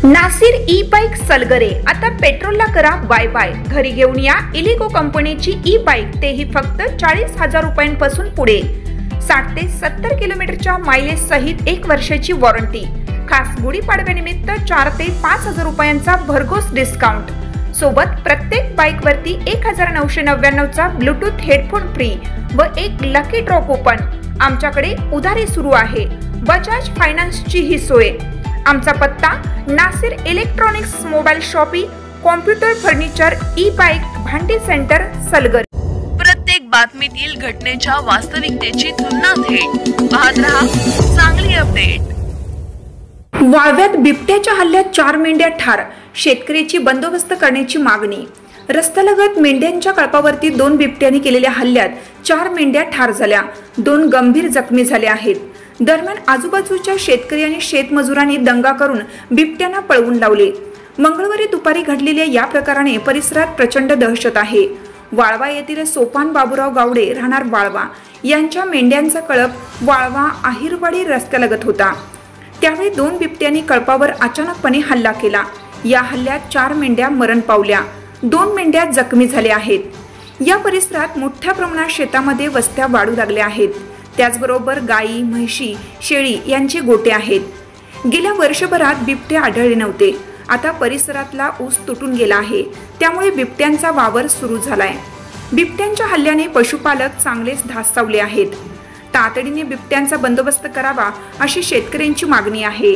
Nasir e bike Salgare, आता पेट्रोलला करा bye bye. घरी घेऊन या इलिगो कंपनीची ई बाईक, तेही फक्त 40,000 रुपयांपासून पुढे। 60 ते 70 किलोमीटरच्या मायलेज सहित 1 वर्षाची वॉरंटी। खास गुढीपाडव्यानिमित्त 4 ते 5,000 रुपयांचा भरघोस डिस्काउंट। सोबत प्रत्येक बाईक वरती 1999 चा ब्लूटूथ हेडफोन फ्री व एक लकी ड्रॉ कूपन। आमच्याकडे उधारी सुरू आहे। बजाज फायनान्सची ही सोय। आमचा पत्ता Nasir electronics, mobile shoppe, computer, furniture, e bike, भांडी सेंटर, सलगर। प्रत्येक बातमीतील घटनेच्या वास्तविकतेची तुलना थेट पाहत रहा चांगली अपडेट। वाळव्यात बिबट्याच्या हल्ल्यात 4 मेंढ्या ठार, शेतकऱ्याची बंदोबस्त करण्याची मागणी। रस्त्यालगत मेंढ्यांच्या कळपावरती 2 बिबट्यांनी केलेल्या हल्ल्यात 4 मेंढ्या ठार झाल्या, 2 गंभीर जखमी झाले आहेत। दरम्यान आजूबाजूच्या शेतकरी आणि शेतमजुरांनी दंगा करून बिबट्यांना पळवून लावले। मंगळवारी दुपारी घडलेल्या या प्रकाराने परिसरात प्रचंड दहशत आहे। वाळवा येथील सोपान बाबूराव गावडे, राहणार वाळवा, यांच्या मेंढ्यांचा कळप वाळवा आहिरवाडी रस्त्यालगत होता। त्यावेळी 2 बिबट्यांनी कळपावर अचानकपणे हल्ला केला। या हल्ल्यात 4 मेंढ्या मरण पावल्या, 2 मेंढ्या जखमी झाल्या आहेत। या परिसरात मोठ्या प्रमाणात शेतामध्ये वस्त्या वाढू लागल्या आहेत। त्याचबरोबर गायी, म्हशी, शेळी यांचे गोटे आहेत। गेल्या वर्षभरात बिबटे आढळले नव्हते। आता परिसरातला ऊस तुटून गेला आहे, त्यामुळे बिबट्यांचा वावर सुरू झालाय। बिबट्यांच्या हल्ल्याने पशुपालक चांगलेच धास्तावले आहेत। तातडीने बिबट्यांचा बंदोबस्त करावा अशी शेतकऱ्यांची मागणी आहे।